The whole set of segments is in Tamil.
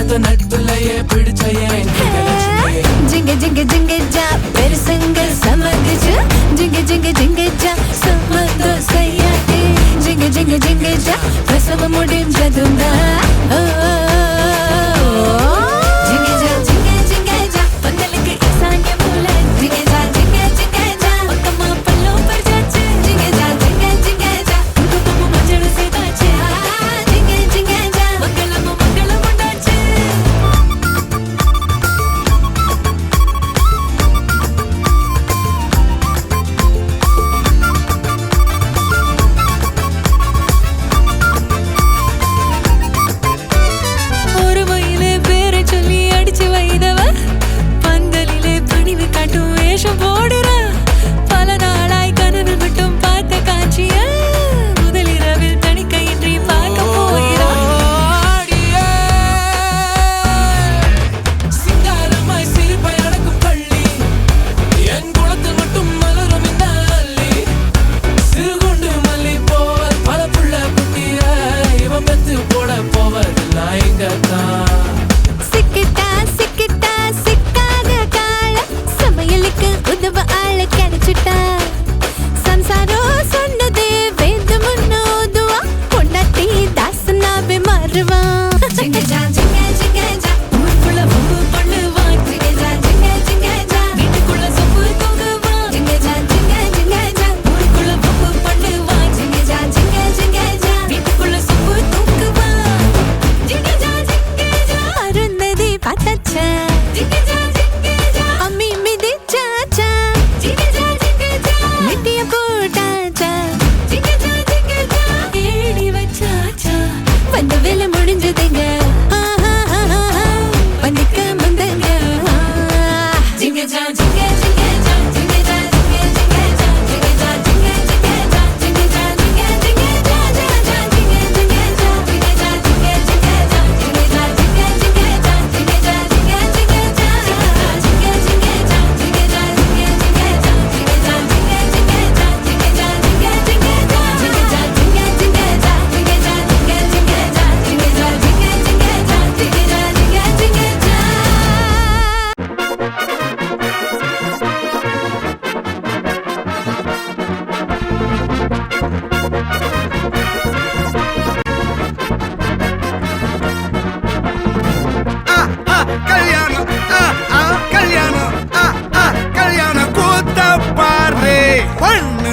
கொடுத்த நட்புலையே பிடிச்சையே ஜிங்க ஜிங்க ஜிங்க ஜா பெருசங்க சமகுச்சு ஜிங்க ஜிங்க ஜிங்க ஜா சமது செய்யாதே ஜிங்க ஜிங்க ஜிங்க ஜா பிரசவ முடிஞ்சதுண்டா ஜிங்க ஜா ஜிங்க ஜிங்க ஜா பந்தலுக்கு இசானிய மூல ஜிங்க ஜா ஜிங்க ஜிங்க ஜா பக்கமா பல்லோ பர்ஜாச்சு ஜிங்க ஜா ஜிங்க ஜிங்க ஜா குங்குமம் மஞ்சள் சேதாச்சு ஜிங்க ஜிங்க ஜா மங்களம் மங்களம் உண்டாச்சு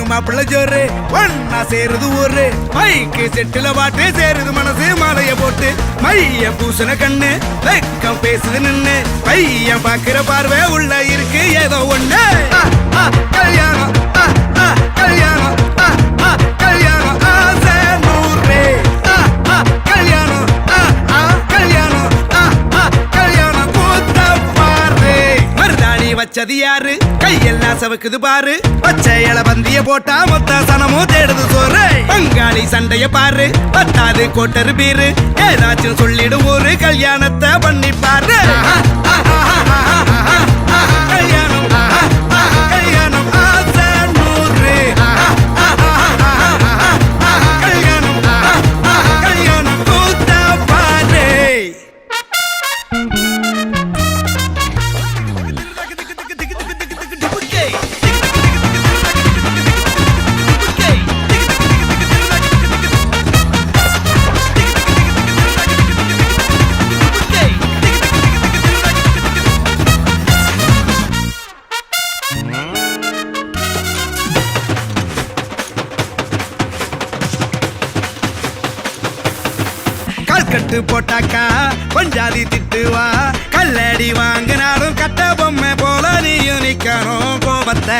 மாப்பிள்ள ஜோரு ஒன்னா சேருது ஊரு மைக்கு செட்டுல பாட்டு சேருது மனசு மாலைய போட்டு மைய பூசண கண்ணு வெக்கம் பேசுது நின்னு பையன் பாக்குற பார்வை உள்ள இருக்கு ஏதோ ஒண்ணு கல்யாணம் கல்யாணம் கல்யாணம் ஆசை நூறு கல்யாணம் கல்யாணம் கல்யாணம் கூத்த பாரு மருதாணி வச்சது யாரு கையெல்லாம் சவுக்குது பாரு பச்சை இல பந்திய போட்டா மொத்த சனமும் தேடுது சோறு பங்காளி சண்டைய பாரு பத்தாது கோட்டரு பீரு ஏதாச்சும் சொல்லிடும் ஒரு கல்யாணத்தை பண்ணி பாரு கல்யாணம் கல்யாணம் ஆசை நூறு கல்யாணம் கல்யாணம் கூத்த பாரு கட்டு போட்டாக்கா கொஞ்சாதி திட்டுவா கல்லடி வாங்கினாலும் கட்ட பொம்மை போல நீயும் நிக்கணும் கோபத்தை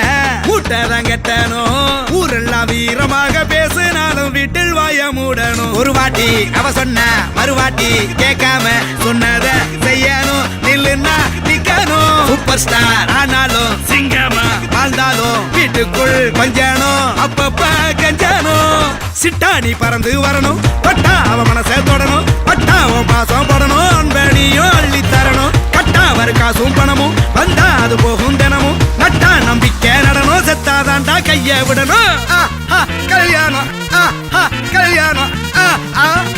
மூட்டதான் கெட்டணும் ஊரெல்லாம் வீரமாக பேசினாலும் வீட்டில் வாய மூடணும் ஒரு வாட்டி அவ சொன்ன மறுவாட்டி கேட்காம சொன்னத செய்யணும் நில்லுன்னா நிக்கணும் சூப்பர் ஸ்டார் ஆனாலும் சிங்கமா வாழ்ந்தாலும் வீட்டுக்குள் கொஞ்சணும் அப்பப்ப கஞ்சணும் சிட்டாணி பறந்து வரணும் பட்டா அவ மனசை தொடணும் பட்டாவும் பாசம் படணும் அன்பனியும் அள்ளி தரணும் கட்டா வரு காசும் பணமும் வந்தா அது போகும் தினமும் நட்டா நம்பிக்கை நடணும் செத்தாதான்டா கைய விடணும் கல்யாணம் கல்யாணம்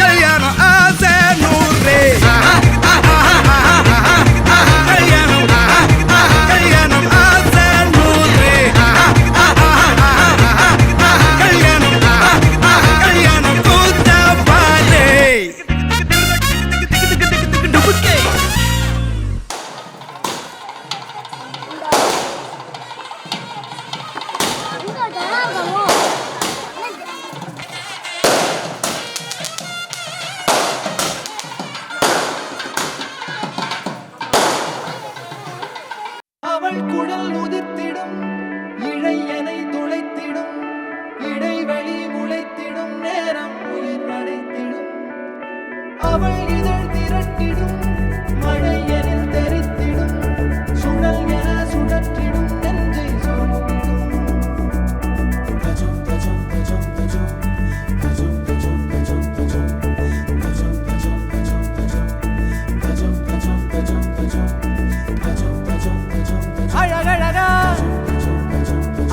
கல்யாணம் ஆசை நூறு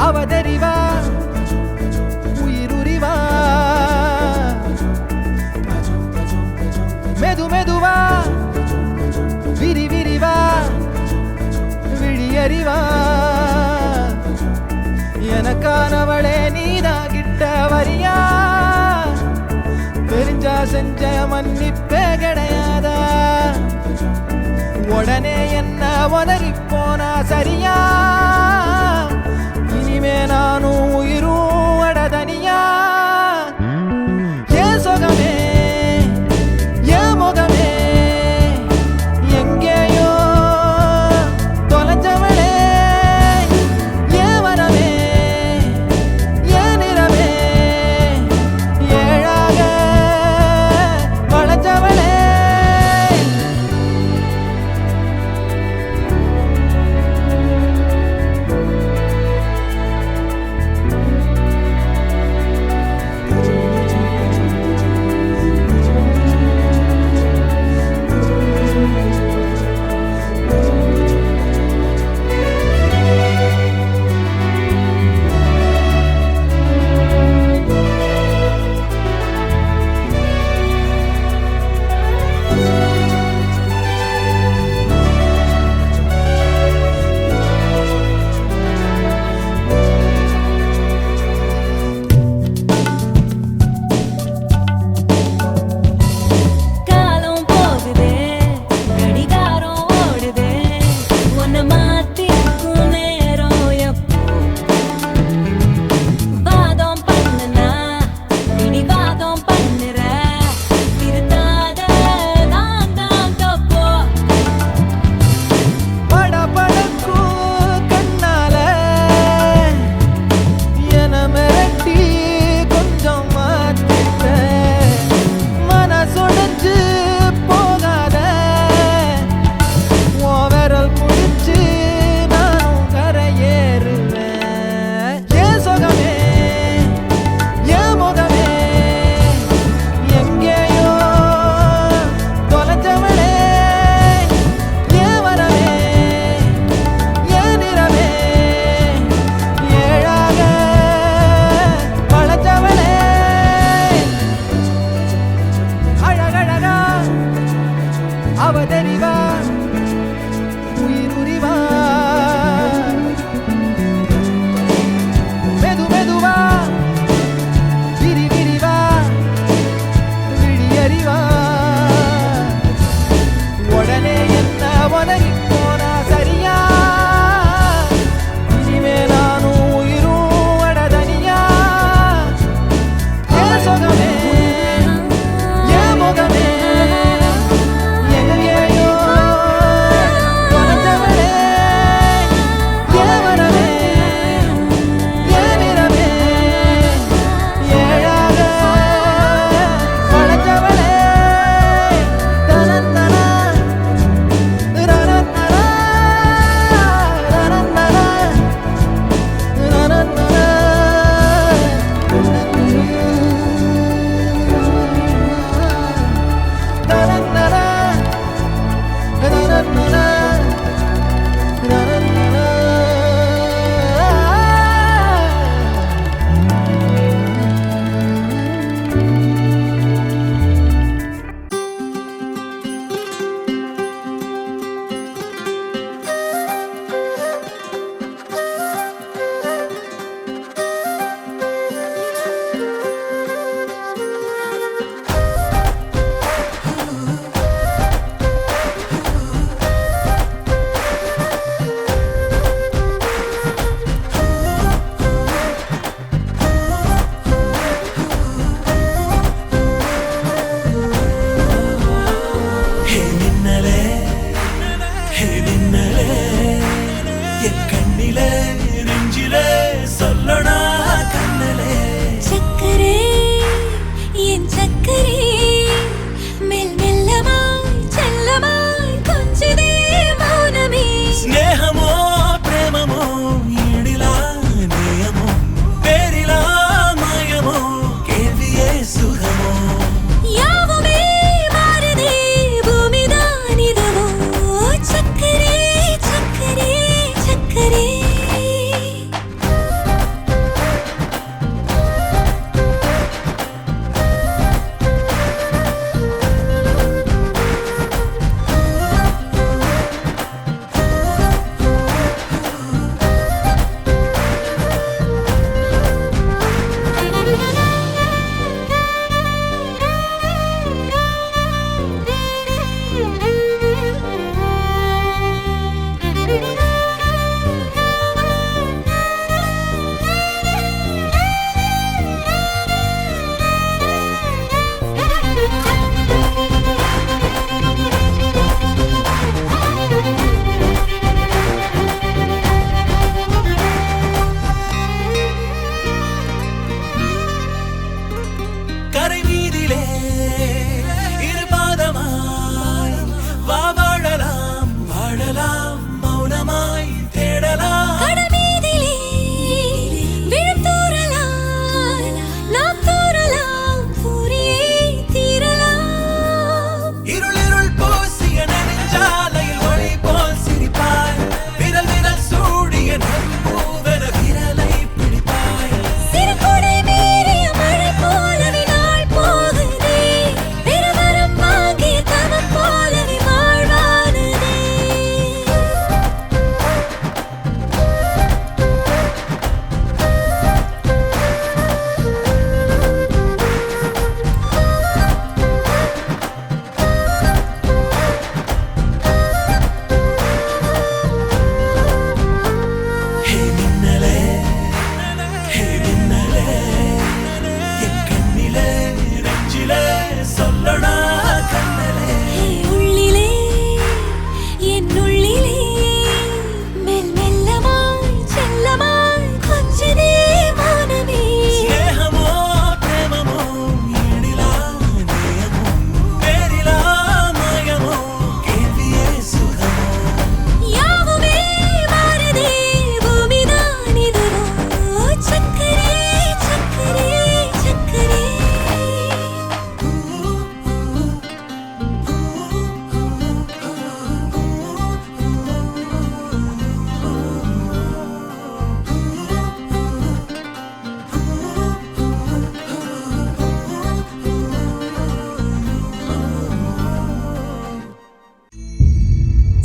அவதறிவா உயிருரிவா மெது மெதுவா விரி விரிவா விழியறிவா எனக்கானவளே நீதான் கிட்ட வரியா தெரிஞ்சா செஞ்ச மன்னிப்பே கிடையாதா உடனே என்ன உதறி போனா சரியா இனிமே நானும் உயிரும் அடதனியா ஏன் சொகமே ஏன் முகமே எங்கேயோ தொலைஞ்சவளே ஏன் வரவே ஏன் நிறவே ஏழாக வளைஞ்சவளே காலம் போகுதே கடிகாரம் ஓடுதே உன்னை மாத்திக்கும் நேரம் எப்போ வாதம் பண்ணுனா பிடிவாதம் பண்ணுற திருத்தாத நான் தான் தப்போ படபடக்கும் கண்ணால என மிரட்டி கொஞ்சம் மாத்திட்ட மனசொடைஞ்சு போகாத உன் விரல் பிடிச்சு நானும் கரையேறுவேன் ஏன் சொகமே ஏன் முகமே எங்கேயோ தொலைஞ்சவளே ஏன் வரவே ஏன் நிறவே ஏழாக வளைஞ்சவளே அழகழகா அவதறிவா உயிருரிவா மெது மெதுவா விரி விரிவா விழியறிவா உடனே என்ன உதறி போனா சரியா இனிமே நானும் உயிரும் அடதனியா ஏன் சொகமே ஏன் முகமே எங்கேயோ தொலைஞ்சவளே ஏன் வரவே ஏன் நிறவே ஏழாக வளைஞ்சவளே தனத்தனா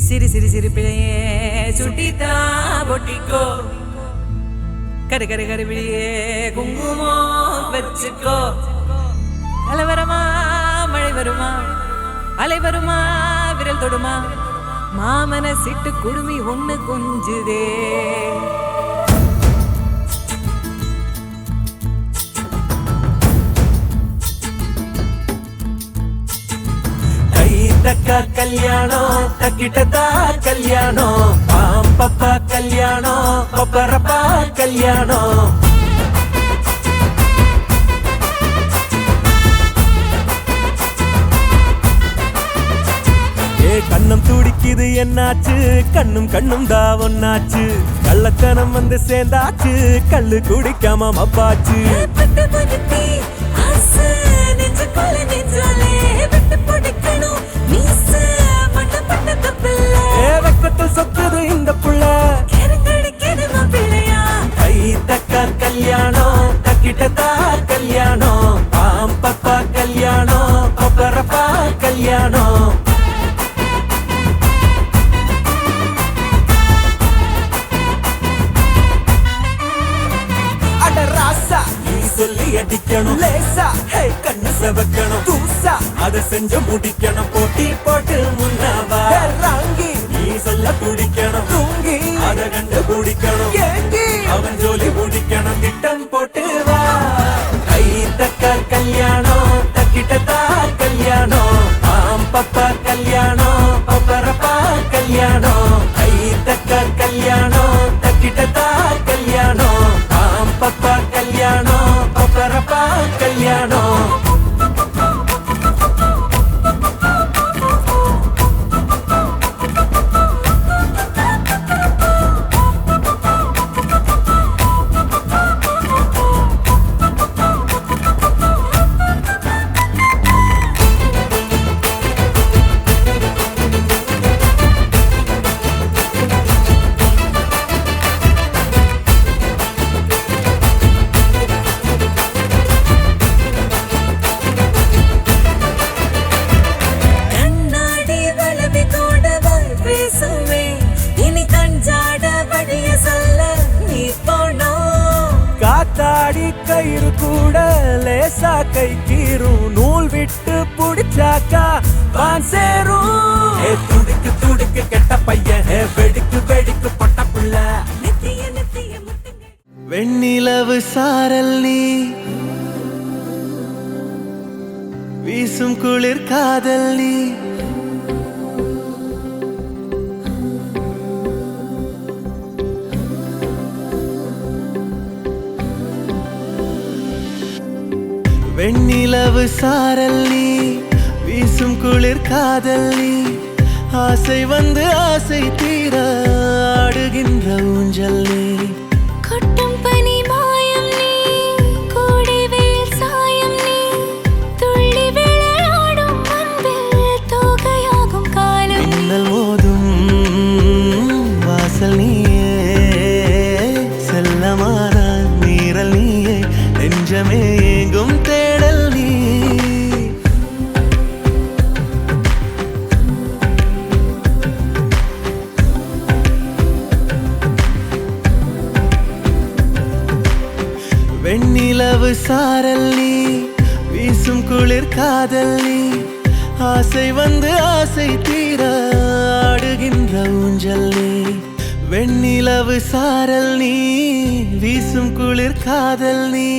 சிரி சிரி சிரி பிழையே சுட்டித்தா பொட்டிக்கோ கரு கரு கருவிழியே குங்குமம் வச்சுக்கோ அலை வருமா மழை வருமா அலை வருமா விரல் தொடுமா மாமன சிட்டு குடுமி ஒண்ணு கொஞ்சுதே தக்கா கல்யாணம் தக்கிட்டதா கல்யாணம் பாம்பப்பா கல்யாணம் பப்பரப்பா கல்யாணம் கண்ணம் துடிக்குது என்னாச்சு கண்ணும் கண்ணும் தான் ஒன்னாச்சு கள்ளத்தனம் வந்து சேர்ந்தாச்சு கள்ளு குடிக்காம மப்பாச்சு வெக்கத்தில் சொக்குது இந்த புள்ள கை தக்கா கல்யாணம் தக்கிட்டதா கல்யாணம் பாம்பப்பா கல்யாணம் பப்பரப்பா கல்யாணம் சொல்லி அடிக்கணும் லேசா கண்ணு செவக்கணும் தூசா அதை செஞ்சு முடிக்கணும் போட்டி போட்டு முன்னாவா ராங்கி நீ சொல்ல துடிக்கணும் தூங்கி அதை கண்டு பிடிக்கணும் ஏங்கி அவன் ஜோலி முடிக்கணும் திட்டம் போட்டு வா கை தக்க கல்யாணம் தக்கிட்டதா கல்யாணம் பாம்பப்பா கல்யாணம் பப்பரப்பா கல்யாணம் கை தக்க கல்யாணம் தக்கிட்டதா கல்யாணம் பாம்பப்பா கல்யாணம் பப்பரப்பா கல்யாணம் காத்தாடி கயிறு கூட லேசா கை கீரும் நூல் விட்டு புடிச்சாக்கா வான் சேரும் துடுக்கு துடுக்கு கெட்ட பையன் வெடிக்கு வெடிக்கு பொட்ட புள்ள வெண்ணிலவு சாரல் நீ வீசும் குளிர் காதல் நீ வெண்ணிலவு சாரல் நீ வீசும் குளிர் காதல் நீ ஆசை வந்து ஆசை தீர ஆடுகின்ற ஊஞ்சல் நீ கொட்டும் பனி மாயம் நீ கோடை வெயில் சாயம் நீ துள்ளி விளையாடும் அன்பில் தோகையாகும் காலம் மின்னல் மோதும் வாசல் நீயே செல்லமான நீரல் நீயே நெஞ்சமே எங்கும் தேடல் நீ வெண்ணிலவு சாரல் நீ வீசும் குளிர் காதல் நீ ஆசை வந்து ஆசை தீர ஆடுகின்ற ஊஞ்சல் நீ வெண்ணிலவு சாரல் நீ வீசும் குளிர் காதல் நீ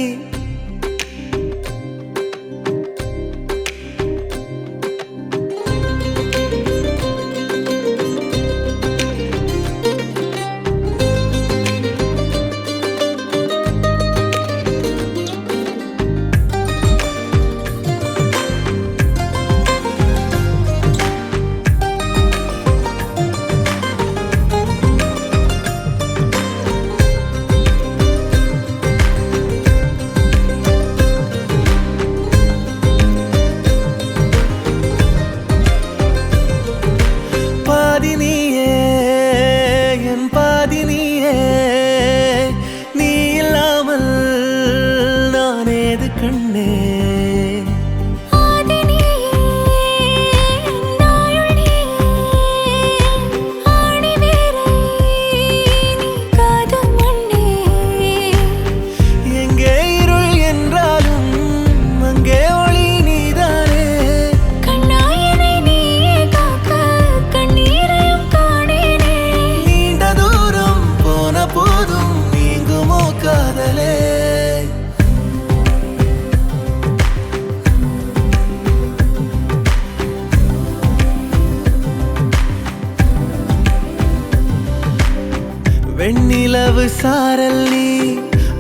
வெண்ணிலவு சாரல் நீ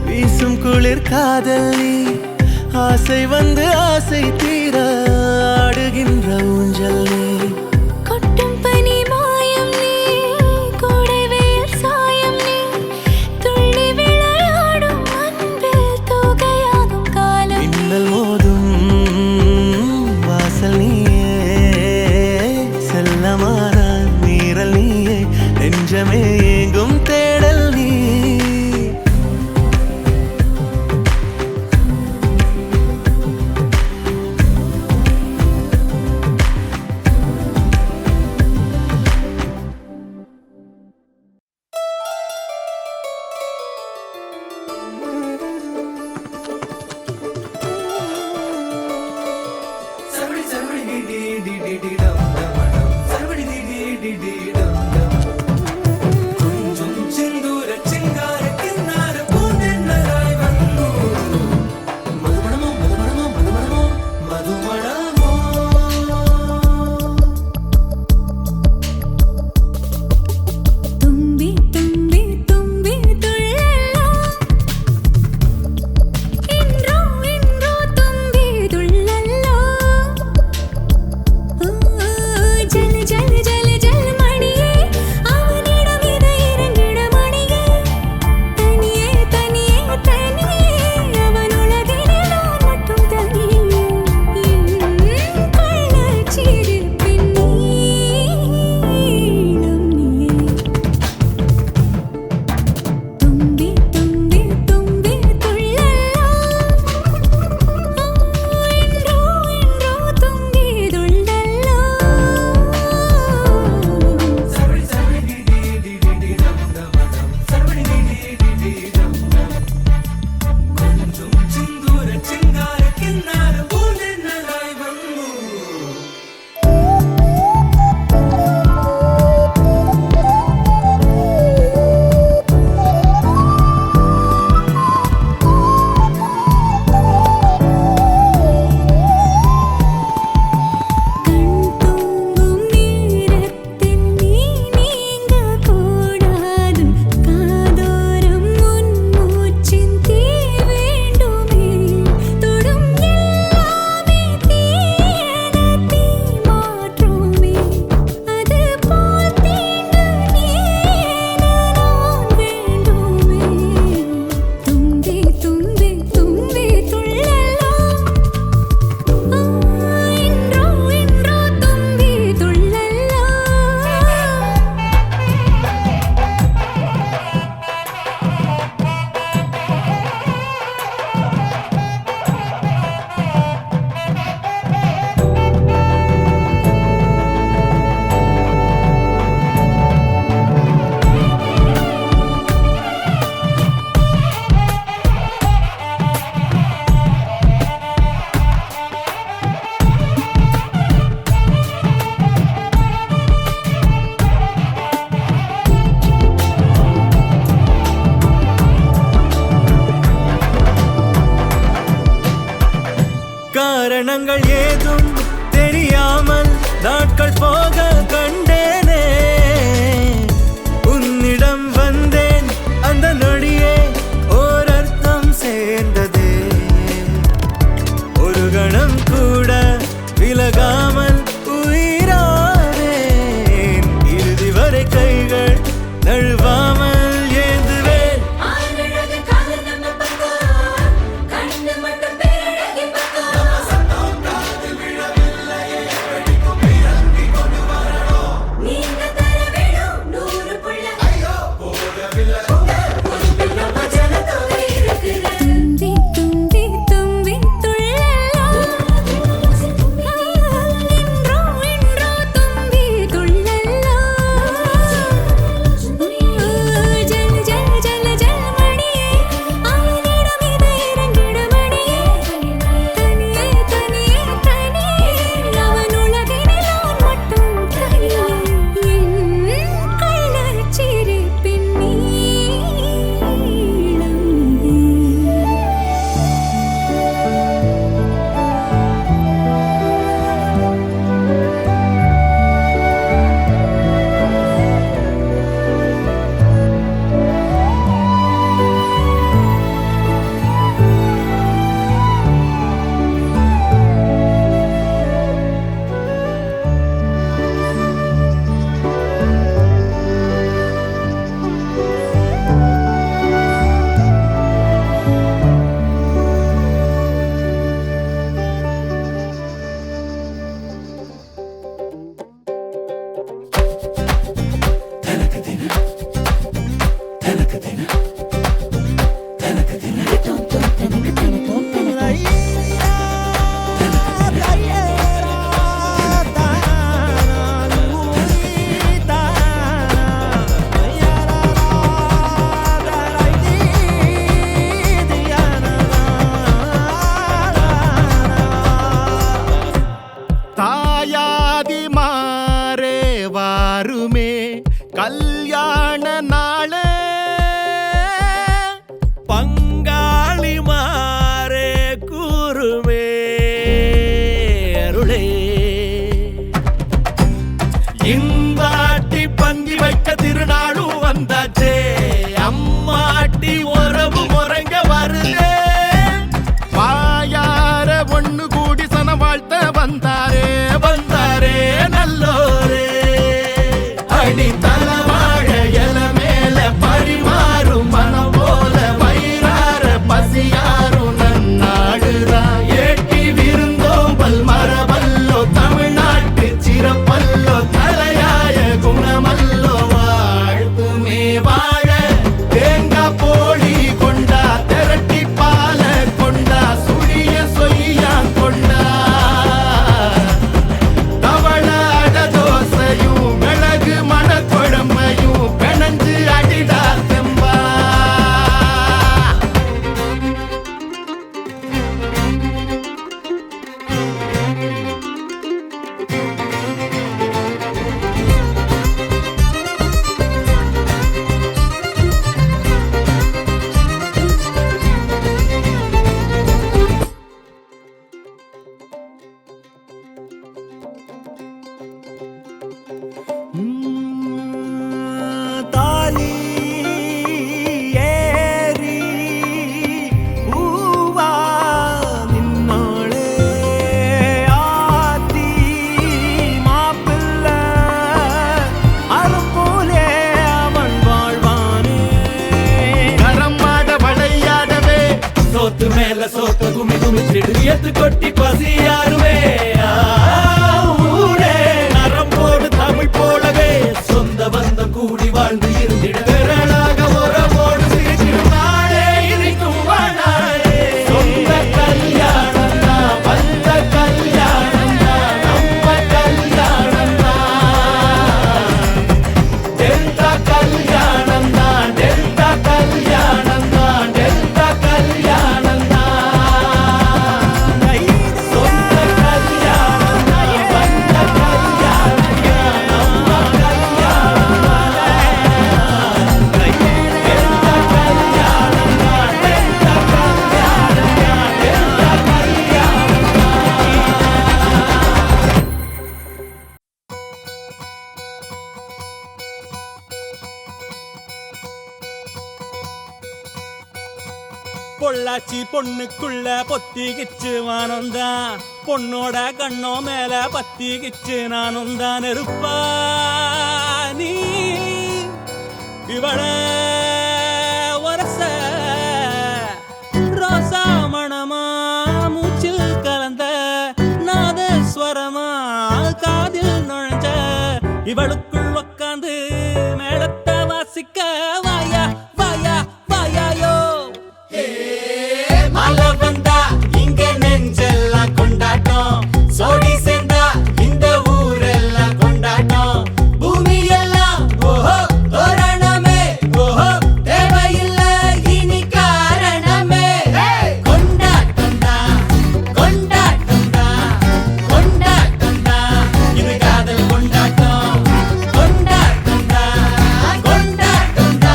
வீசும் குளிர் காதல் நீ ஆசை வந்து ஆசை தீர ஆடுகின்ற ஊஞ்சல் நீ கொட்டும் பனி மாயம் நீ கோடை வெயில் சாயம் நீ துள்ளி விளையாடும் அன்பில் தூகையாகும் காலம் மின்னல் மோதும் வாசல் நீயே செல்லமான மீறல் நீயே நெஞ்சமே எங்கும் தேடல் நீ தும்பி தும்பி தும்பி துள்ளலோ இன்றோ இன்றோ தும்பி துள்ளலோ ஜல் ஜல் ஜல் ஜல் மணியே அவனிடம் இதை இறங்கிட மணியே தனியே தனியே தனியே அவன் உலகிலே நான் மட்டும் தனியே கள்ளச்சிரிப்பின் நீளம் நீயே தும்பி தும்பி தும்பி துள்ளலோ இன்றோ இன்றோ தும்பி துள்ளலோ கண் தூங்கும் நேரத்தில் நீ நீங்க கூடாது காதோரம் உன் மூச்சின் தீ வேண்டுமே தொடும் எல்லாமே தீயன தீ மாற்றுமே அது போல் தீண்டு நீன நான் வேண்டுமே தும்பி தும்பி தும்பி துள்ளலோ இன்றோ இன்றோ தும்பி துள்ளலோ காரணங்கள் ஏதும் தெரியாமல் நாட்கள் போக கண்டேனே உன்னிடம் வந்தேன் அந்த நொடியே ஓர் அர்த்தம் சேர்ந்ததே ஒரு கணம் கூட விலகாமல் உயிரானேன் இறுதி வரை கைகள் நழுவாமல் ஏந்துவேன் ஆனழகு காதல் நம்ம பக்கம் கண்ணு மட்டும் பேரழகி பக்கம் நீங்க தர வேணும் 100 புள்ள ஜனத்தொகை இருக்குது தும்பி தும்பி தும்பி துள்ளலோ இன்றோ இன்றோ தும்பி துள்ளலோ தாயாதி மாறே வாருமே கல்யாண நாளே பங்காளி மாறே கூறுமே அருளே இந்தாட்டி பந்தி வைக்க திருநாளும் வந்தாச்சே அம்மாட்டி உறவு முறைங்க வருதே வாயார ஒண்ணு கூடி சன வாழ்த்த வந்தாரே வந்தாரே நல்லோரே அடி தலவாழ எல மேல பரிமாறும் மனம் போல வயிறார பசியாரும் நன்னாடுதான் ஏட்டி விருந்தோம்பல் மரபல்லோ தமிழ்நாட்டு சிறப்பல்லோ தலையாய குணமல்லோ வாழ்த்துமே வாழ தேங்காய் போடி கொண்டா திரட்டி பால கொண்டா சுழிய சொய்யா கொண்டா தவள அட தோசையும் மிளகு மணக்குழம்பையும் பிணைஞ்சு அடிடா செம்பா தாலி ஏறி பூவா நின்னாளே ஆத்தி மாப்பிள்ளை அரும்போலே அவன் வாழ்வானே கரம்மாட வளையாடவே சோத்து மேல சோத்த குமி குமிச்சிடு எத்து கொட்டி பசியாருவே ஊரே நரம்போடு தமிழ் போலவே சொந்த பந்தம் கூடி வாழ்ந்து இருந்திட விரலாக உறவோடு சிரிக்கும் நாளே இருக்கும் வாழாளே சொந்த கல்யாணம் தான் வந்த கல்யாணம் தான் நம்ம கல்யாணம் தான் டெல்டா கல்யாணம் தான் டெல்டா கல்யாணம் தான் டெல்டா கல்யாணம் தான் சொந்த கல்யாணம் தான் வந்த கல்யாணம் தான் நம்ம கல்யாணம் தான் டெல்டா கல்யாணம் தான் டெல்டா கல்யாணம் தான் டெல்டா கல்யாணம் பொள்ளாச்சி பொண்ணுக்குள்ள பொத்திக்கிச்சு வானந்தான் பொண்ணோட கண்ணோ மேல பத்திக்கிச்சு நானும் தான் இருப்பா நீ இவள வரச ரோசா மணமா மூச்சில் கலந்த நாதஸ்வரமா காதில் நுழைஞ்ச இவளுக்குள் உக்காந்து மேளத்தை வாசிக்க வாயா வாயா வாயாயோ மழை வந்தா இங்க நெஞ்செல்லாம் கொண்டாட்டம் சோடி சேர்ந்தா இந்த ஊரெல்லாம் கொண்டாட்டம் பூமி எல்லாம் ஓஹோ தோரணமே ஓஹோ தேவையில்லை இனி காரணமே கொண்டாட்டம் தான் கொண்டாட்டம் தான் கொண்டாட்டம் தான் இது காதல் கொண்டாட்டம் கொண்டாட்டம் தான் கொண்டாட்டம் தான்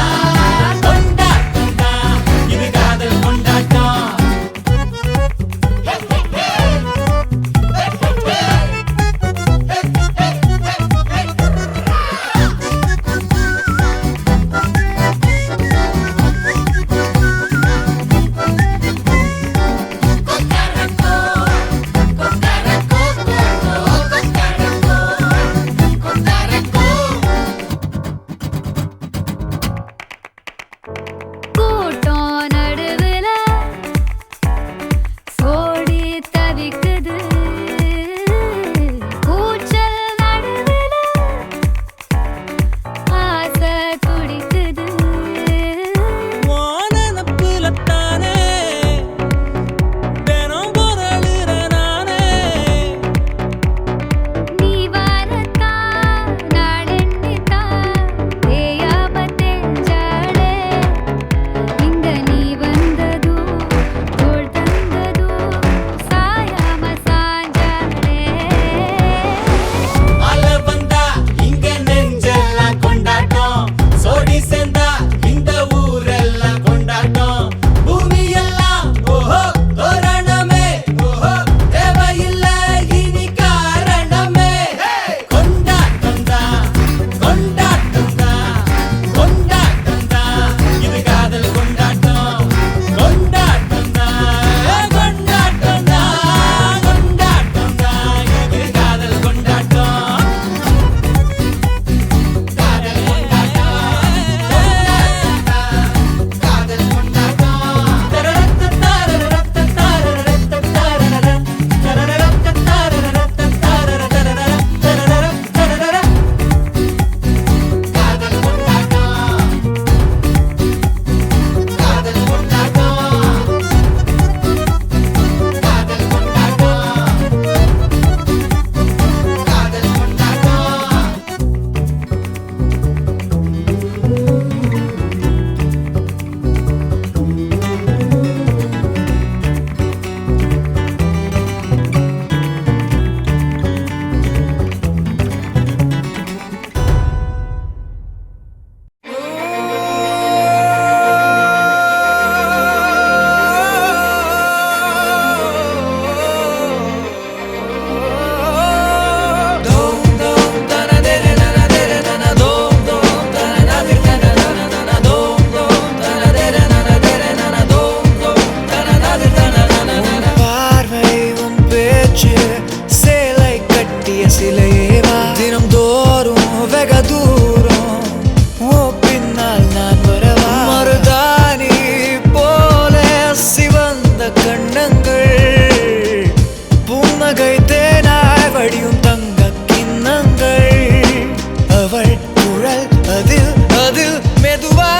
அதில் அதில் மெதுவா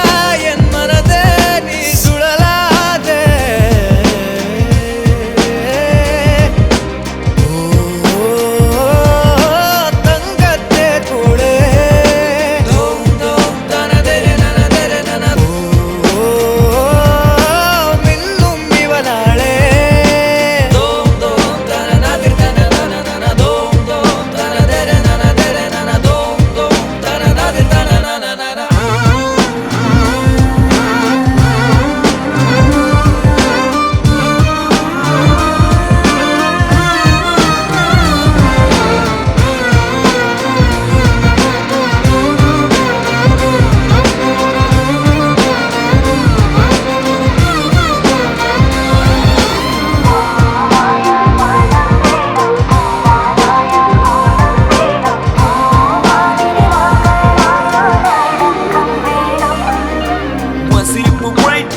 என் மனதே நீ சுழலாதே தங்கத்தே கூடே மின்னும் இவனாளே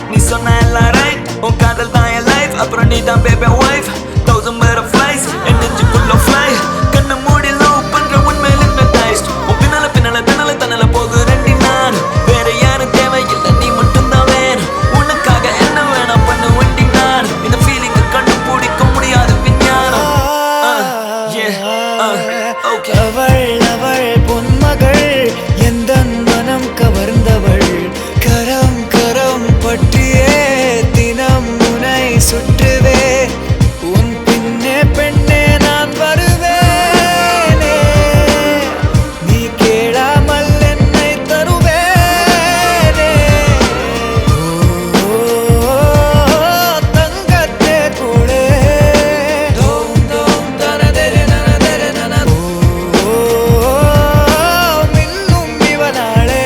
நீ சொன்ன எல்லாம் ரைட் உன் காதல் தான் என் லைஃப் அப்புறம் நீ தான் பேபி வைஃப் 1000 butterflies என் நெஞ்சுக்குள்ள fly கண்ணு மூடி லவ் பண்ற உண்மையில hypnotized உன் பின்னால பின்னால பின்னால தன்னால போகு ரெண்டு நான் வேற யாரும் தேவையில்லை நீ மட்டும் தான் வேணும் உனக்காக என்ன வேணாம் பண்ண வண்டி நான் இந்த ஃபீலிங் கண்டு பிடிக்க முடியாது விஞ்ஞானம் okay அவள் அவள் பொன்மகள் எந்தன் மனம் கவர்ந்தவள் கரம் கரம் பற்றியே தினம் முனை சுற்றுவே உன் பின்னே பெண்ணே நான் வருவேனே நீ கேளாமல் என்னை தருவேனே தங்கத்தே கூடே மின்னும் இவனாளே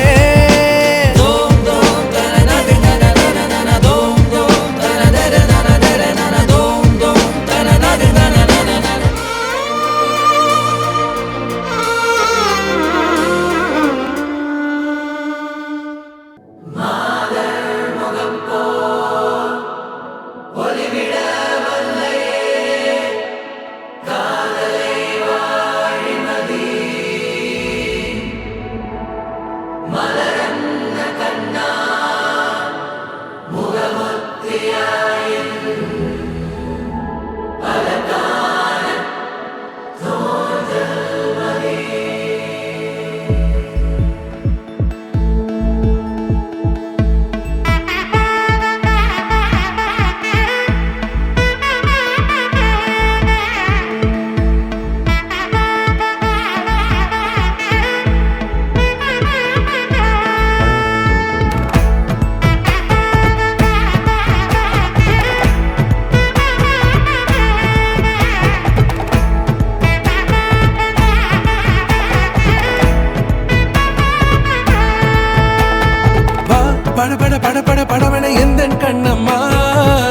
பட பட பட பட படவன எந்த கண்ணம்மா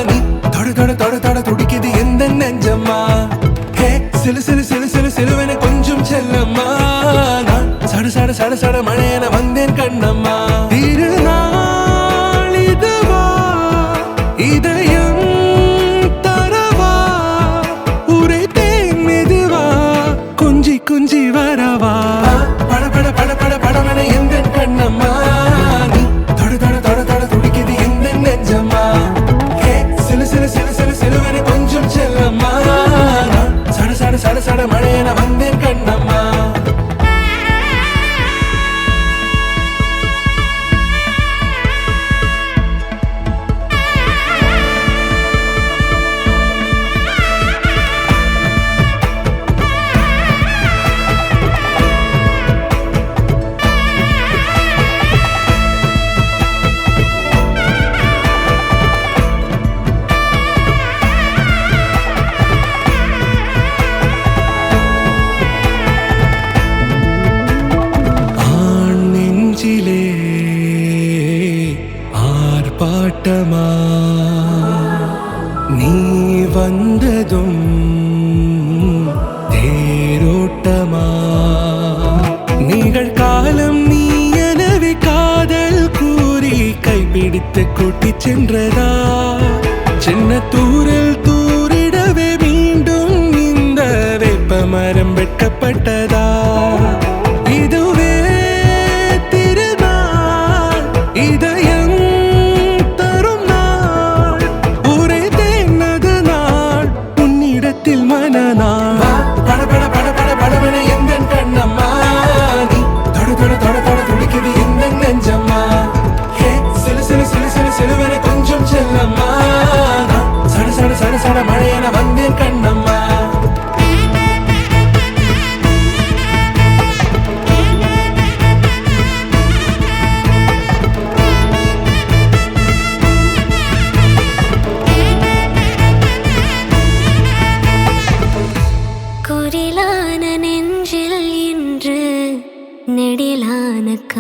நீ தொட தொட தொட தொட துடிக்குது எந்த நெஞ்சம்மா ஹே சிலு சிலு சிலு சிலு சிலுவன கொஞ்சம் செல்லம்மா நான் சட சட சட சட மழையன வந்தேன் கண்ணம்மா திருநாள் இதுவா இதயம் தரவா உரைத்தேன் மெதுவா கொஞ்சி கொஞ்சி வரவா பட பட பட பட படவன எந்த கண்ணம்மா நீ தொட தொட தொட தொட துடிக்குது எந்த நெஞ்சம்மா ஹே சிலு சிலு சிலு சிலு சிலுவன கொஞ்சம் செல்லம்மா நான் சட சட சட சட மழையன வந்தேன் கண்ணம்மா ஆர்ப்பாட்டமா நீ வந்ததும் தேரோட்டமா நிகழ்காலம் நீ எனவே காதல் கூறி கைப்பிடித்து கூட்டிச் சென்றதா சின்ன தூரல் தூரிடவே மீண்டும் இந்த வேப்ப மரம் வெட்கப்பட்டதா இதுவே திரு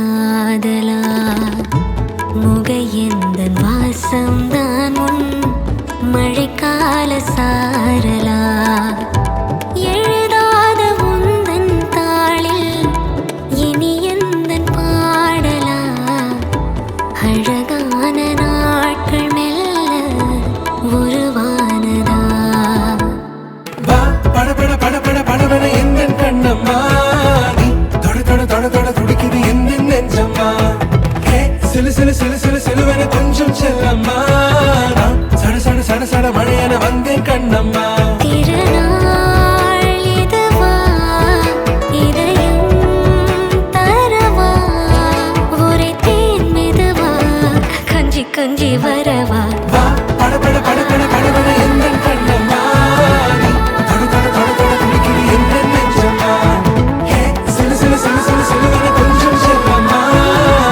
காதலா முகையெந்தன் வாசம்தான் உன் மழைக்கால சாரலா எழுதாத உந்தன் தாளில் இனி எந்தன் பாடலா அழகான நாட்கள் மெல்ல உருவானதா வா பட பட பட பட படவன எந்தன் கண்ணம்மா நீ தொட தொட தொட தொட துடிக்குது எந்தன் நெஞ்சம்மா ஹே சிலு சிலு சிலு சிலு சிலுவன கொஞ்சம் செல்லம்மா நான் சட சட சட சட மழையன வந்தேன் கண்ணம்மா திருநாள் இதுவா இதயம் தரவா ஒரே தேன் மெதுவா கஞ்சி கஞ்சி வரவா வா பட பட பட பட படவன எந்தன் கண்ணம்மா நீ தொட தொட தொட தொட துடிக்குது எந்தன் நெஞ்சம்மா ஹே சிலு சிலு சிலு சிலு சிலுவன கொஞ்சம் செல்லம்மா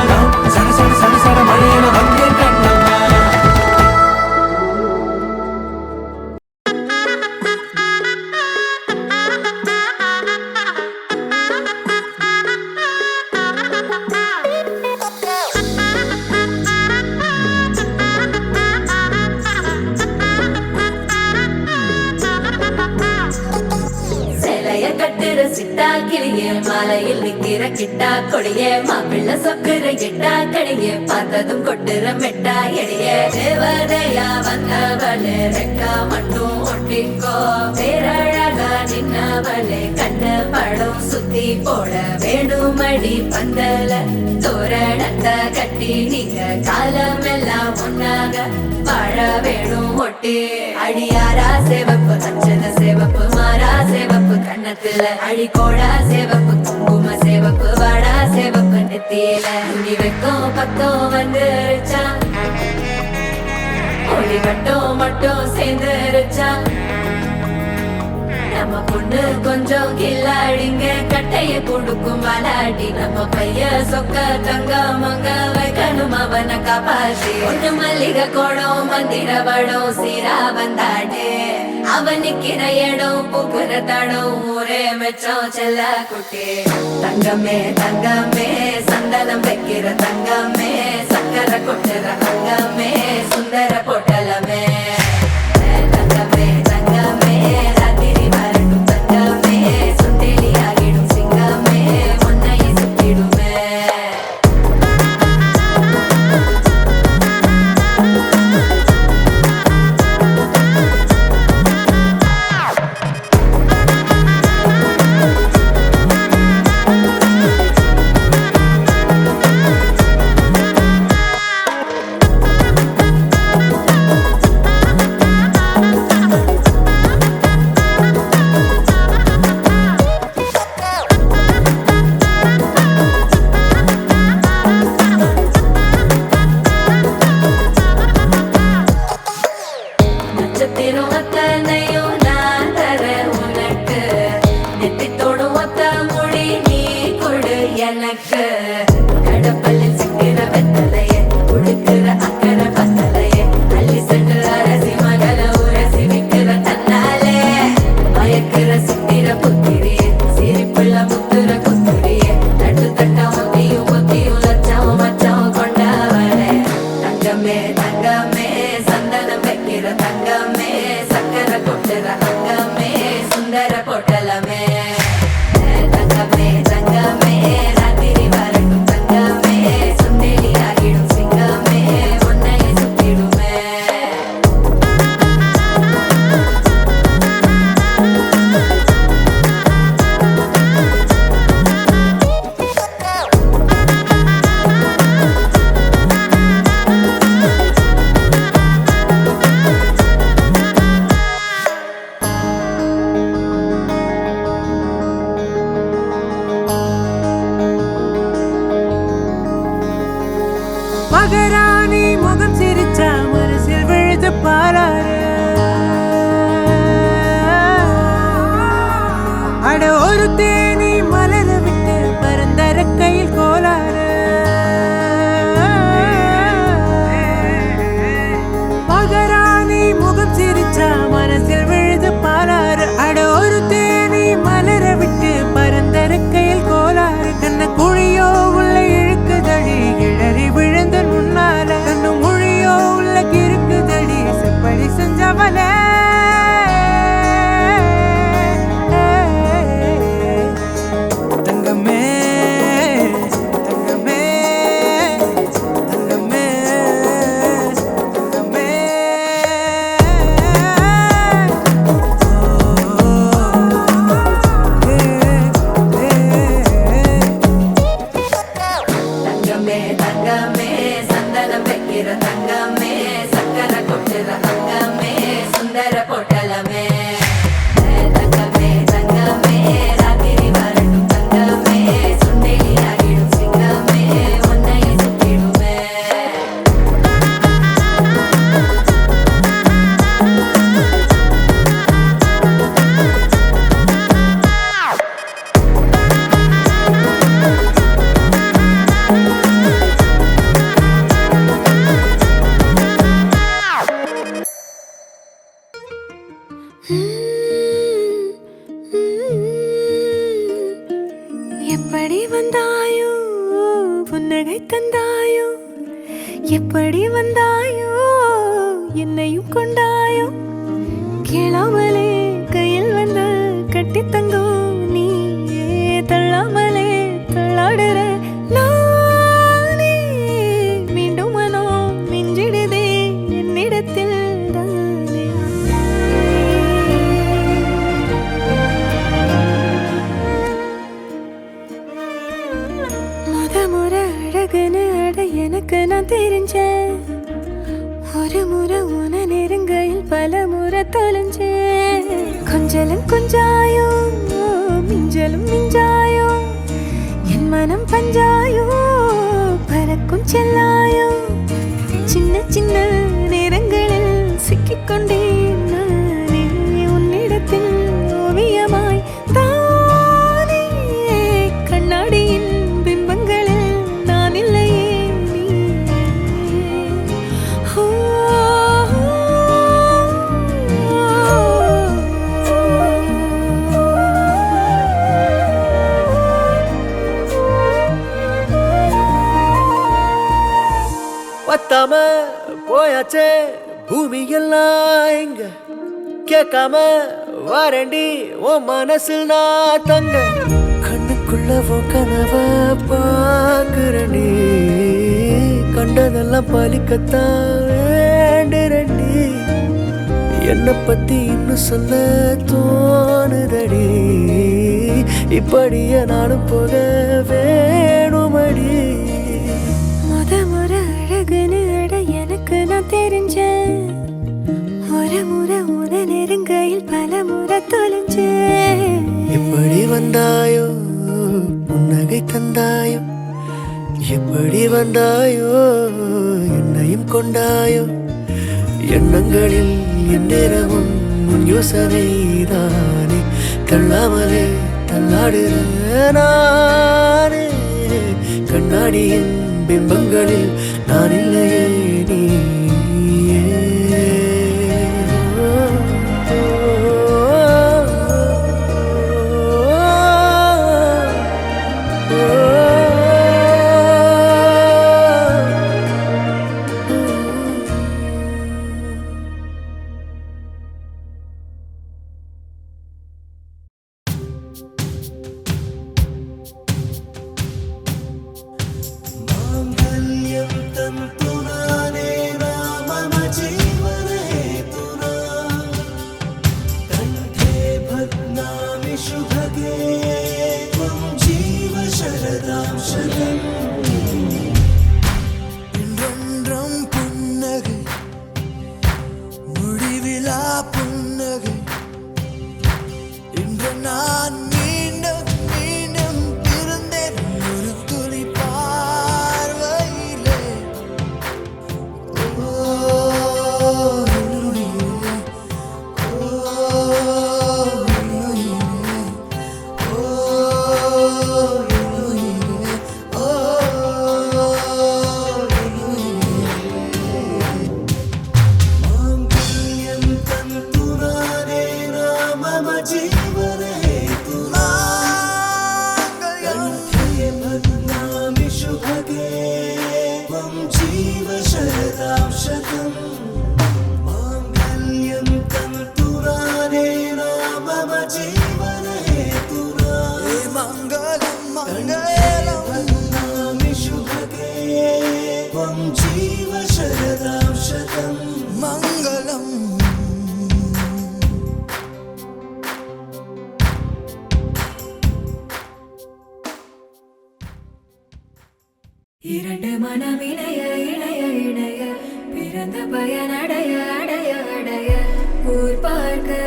நான் சட சட சட சட மழையன வந்தேன் கண்ணம்மா சேலைய கட்டுற சிட்டா கிளியே மாலையில் நிக்கிற கிட்டா கொடியே மாப்பிள்ள சொக்குற கிட்டா கடியே பார்த்ததும் கொட்டுற மெட்டா எடியே தேவதையா வந்தவளே ரெக்கா மட்டும் ஒட்டிக்கோ பேரழகா நின்னவளே கண்ண படம் சுத்தி போட வேணுமடி பந்தல தோரணத்தை கட்டி நீங்க காலமெல்லாம் ஒன்னாக வாழ வேணும் ஒட்டி அடியாரா சேவப்பு அச்சத சேவப்பு மாறா சேவப்பு கண்ணத்துல அடிக்கோடா சேவப்பு குங்கும சேவப்பு வாடா சேவப்பு நெத்தியில துணி வைக்கும் பக்கம் வந்துருச்சா ஒளி மட்டும் சேர்ந்துருச்சா நம்ம பொண்ணு கொஞ்சம் கில்லாடிங்க கட்டைய கொடுக்கும் வாலாடி நம்ம பைய சொக்க தங்க மங்க வைக்கணும் அவனை காப்பாத்தி ஒண்ணு மல்லிகை கோடம் மந்திர வடம் சீரா வந்தாடே அவன் நிக்கிற இடம் பூக்குற தடம் ஊரே மெச்சம் செல்ல குட்டி தங்கமே தங்கமே சந்தனம் வைக்கிற தங்கமே சக்கரை கொட்டுற தங்கமே சுந்தர பொட்டலமே தங்கமே தங்கமே ராத்திரி வரட்டும் தங்கமே சுண்டெலி ஆகிடும் சிங்கமே ஒன்னையை சுத்திடுமே நட்சத்திரம் அத்தனையும் நான் தர உனக்கு நெத்தித்தோடும் ஒத்த மொழி நீ கொடு எனக்கு கடப்பலில் சிக்கிற வெத்தலையே உடுக்கிற அக்கறை பத்தலையே அள்ளி சென்று அரசி மகள உரசி விக்கிற தன்னாலே மயக்கிற சித்திர புத்திரியே சிரிப்புள்ள முத்துற குத்துரியே தட்டு தட்ட ஒத்தியும் ஒத்தியும் லட்சம் மச்சம் கொண்டவளே தங்கமே தங்கமே சந்தனம் வைக்கிற தங்கமே சக்கரை கொட்டுற அங்கமே சுந்தர பொட்டலமே தங்கமே தங்கமே ராத்திரி வரட்டும் தங்கமே சுண்டெலி ஆகிடும் சிங்கமே ஒன்னையை சுத்திடுமே மகராணி முகம் சிரிச்சா மனசில் விழுது பாராரு அட ஒரு தேனி மலர விட்டு பரந்தர கையில் கோலாறு மகராணி முகம் சிரிச்சா மனசில் விழுது பாராரு அட ஒரு தேனி மலர விட்டு பரந்தர கையில் கோலாறு கண்ண குழியோ உள்ள இழுக்க தங்கமே சந்தனம் வைக்கிற தங்கமே சக்கரை கொட்டுற தங்கமே சுந்தர பொட்டலமே தங்கமே தங்கமே ராத்திரி வரட்டும் தங்கமே சுண்டேலி ஆகிடும் சிங்கமே உன்னை சுத்திடுமே எப்படி வந்தாயோ புன்னகை தந்தாயோ எப்படி வந்தாயோ என்னையும் கொண்டாயோ கேளாமலே கையில் வந்து கட்டி தங்கும் நீ தள்ளாமலே தள்ளாடுற நானே மீண்டும் மனோ மிஞ்சிடுதே என்னிடத்தில் தானே முறை அழகுன்னு அட எனக்கு நான் தெரிஞ்சேன் ஒரு முறை உன நெருங்கையில் பல முறை தொலைஞ்சேன் கொஞ்சலும் கொஞ்சாயோ மிஞ்சலும் மிஞ்சாயோ என் மனம் பஞ்சாயோ பறக்கும் செல்லாயோ சின்ன சின்ன நேரங்களில் சிக்கிக்கொண்டேன் நானே உன்னிடத்தில் ஓவியமாய் தானே கண்ணாடியின் பிம்பங்களில் நான் இல்லையே நீ பத்தாம போயாச்சே பூமி எல்லாம் இங்க கேட்காம வாரண்டி உன் மனசில் நான் தங்க கண்ணுக்குள்ள உன் கனவ பாக்குறண்டி கண்டதெல்லாம் பலிக்கத்தான் வேண்டுறண்டி என்னை பத்தி இன்னும் சொல்ல தோணுதடி இப்படியே நானும் போக வேணுமடி முறை அழகுன்னு அட எனக்கு நான் தெரிஞ்சேன் ஒரு முறை உன நெருங்கையில் பல முறை தொலைஞ்சேன் எப்படி வந்தாயோ புன்னகை தந்தாயோ எப்படி வந்தாயோ என்னையும் கொண்டாயோ எண்ணங்களில் எந்நேரமும் உன் யோசனைதானே தள்ளாமலே தள்ளாடுற நானே கண்ணாடியின் பிம்பங்களில் நான் இல்லையே நீயே மனம் இணைய இணைய இணைய பிறந்த பயனடைய அடைய அடைய ஊர் பார்க்க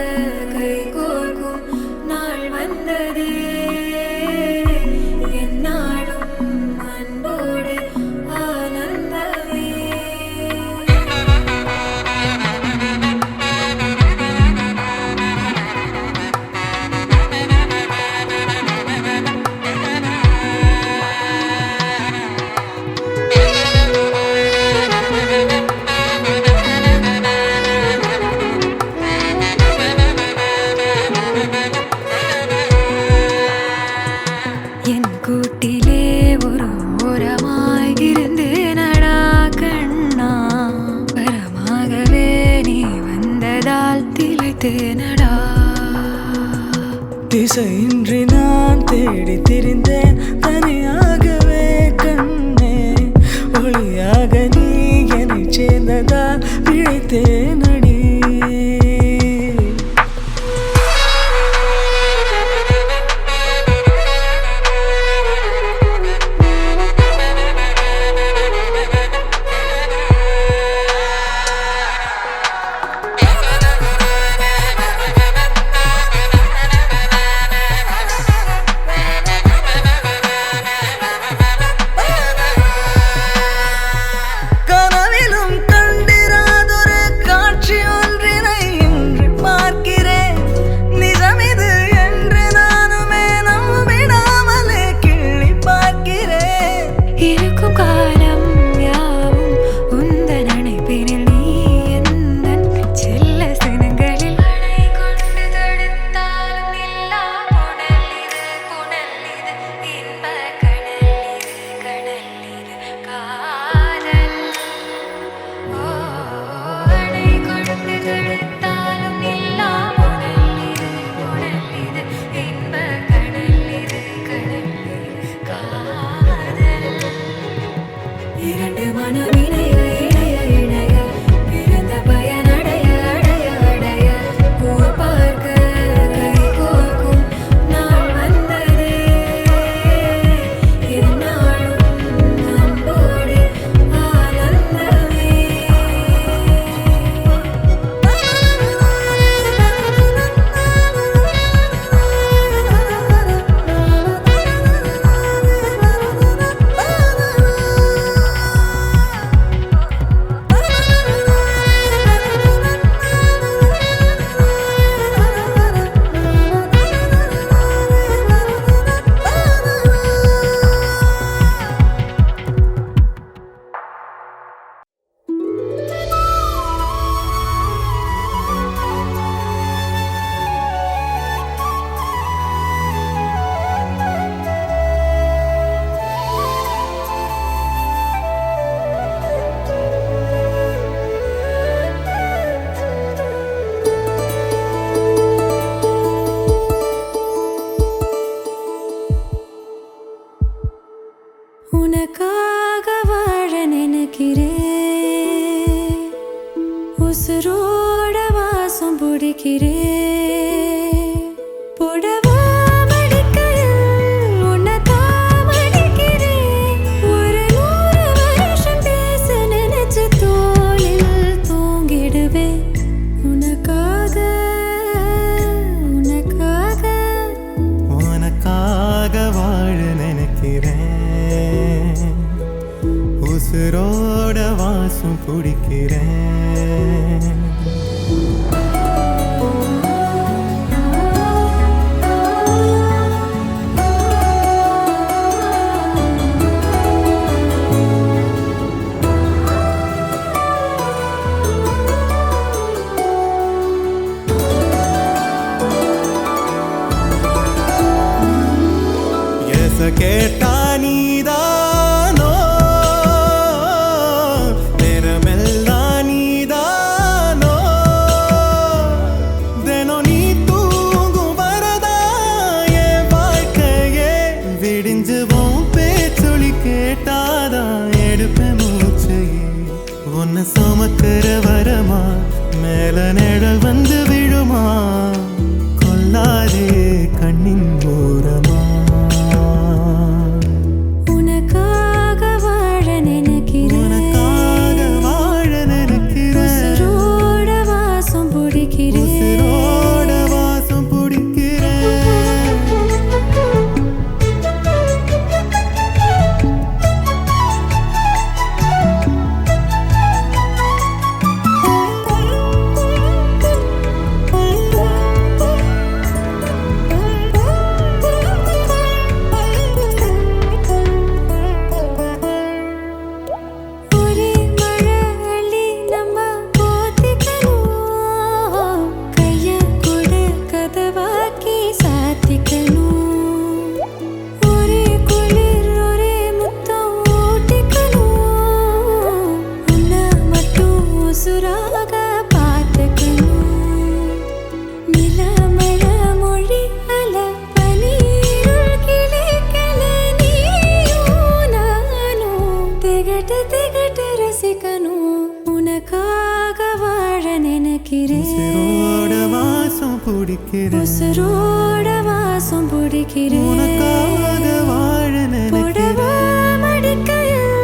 கை கோர்க்கும் நாள் வந்ததே என்னாலும் அன்போடு ஆனந்தமே. என் கூட்டிலே ஒரு ஓரமாய் இருந்தேனடா கண்ணா, வரமாகவே நீ வந்ததால் திளைத்தேனடா. திசையின்றி நான் தேடி திரிந்தேன் தனியாகவே கண்ணே, ஒளியாக நீ என்னை சேர்ந்ததால் பிழைத்தேனடி. கனவிலும் கண்டிராதொரு காட்சி ஒன்றினை இன்று பார்க்கிறேன். நிஜமிது என்று நானுமே நம்பிடாமலே கிள்ளி பார்க்கிறேன். இருக்கும் காலம் யாவும் உந்தன் அணைப்பினில் நீ எந்தன் செல்ல சினங்களில் அணை கொண்டு தடுத்தாலும் நில்லா புனல் இது புனல் இது இன்ப கடல் இது கடல் இது காதல். ஓ அணை கொண்டு தடுத்தாலும் நில்லா புனல் இது புனல் இது இன்ப கடல் இது கடல் இது காதல். இரண்டு மனம் இணைய இணைய இணைய பிறந்த பயனடைய அடைய அடைய ஊர் பார்க்க கை கோர்க்கும் நாள் வந்ததே என்னாலும் அன்போடு ஆனந்தமே. உனக்காக வாழ நினைக்கிறேன், உசுரோட வாசம் பிடிக்கிறேன். புடவா மடிக்கையில் உன்னைத்தான் மடிக்கிறேன். ஒரு 100 வருஷம் பேச நினைச்சு தோளில் தூங்கிடுவேன். உனக்காக உனக்காக உனக்காக வாழ நினைக்கிறேன், உசுரோட வாசம் குடிக்கிறேன். கேட்டா நீதானோ, நேரமெல்லாம் நீதானோ, தினம் நீ தூங்கும் வரதா என் வாழ்க்கையே விடிஞ்சுவோம். பேச்சொலி கேட்டாதான் எடுப்பேன் மூச்சையே. உன்னை சுமக்கிற வரமா மேல நிழல் வந்து விழுமா, கொல்லாதே கண்ணின் ஓரமா. உனக்காக வாழ நினை திகட்டு ரசிக்கணும் உனக்காக வாழ நினைக்கிறேன் உசிரோட வாசம் பிடிக்கிறேன் உசுரோட வாசம் பிடிக்கிறேன் உனக்காக வாழ புடவா நினைக்கிறேன் மடிக்கையில்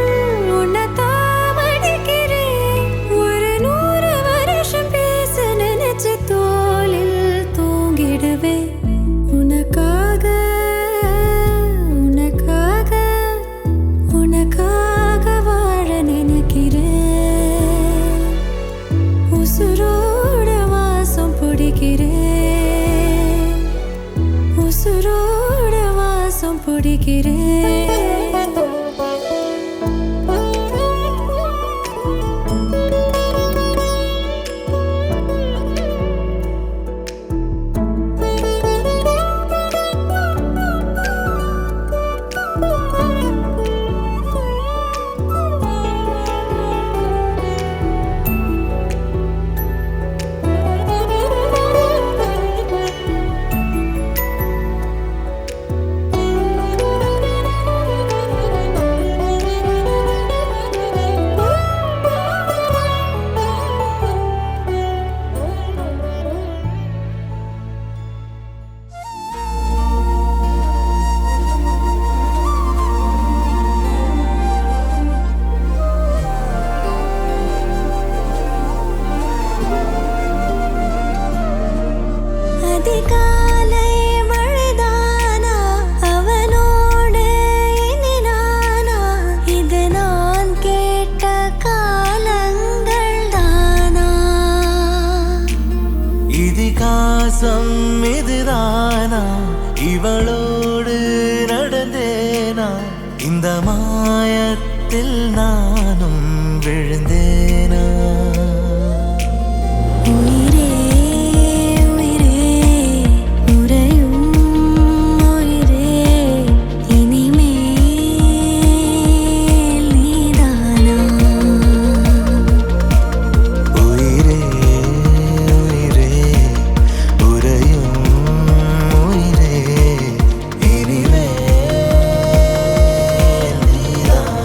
உன்னைத்தான் மடிக்கிறேன். ஒரு 100 வருஷம் பேச நினைச்ச தோளில் தூங்கிடுவேன். உனக்காக உனக்காக உனக்காக வாழ நினைக்கிறேன். உசுரோட வாசம் பிடிக்கிறேன் உசுரோட வாசம் பிடிக்கிறேன். அதிகாலை மழைதானா அவனோடு இனி நானா இது நான் கேட்ட காலங்கள் தானா இதிகாசம் இதுதானா இவளோடு நடந்தேனா இந்த மாயத்தில் நானும் விழுந்தேனா உயிரே உயிரே உறையும் உயிரே இனிமேல் நீதானா உயிரே உயிரே உறையும் உயிரே இனிமேல் நீதானா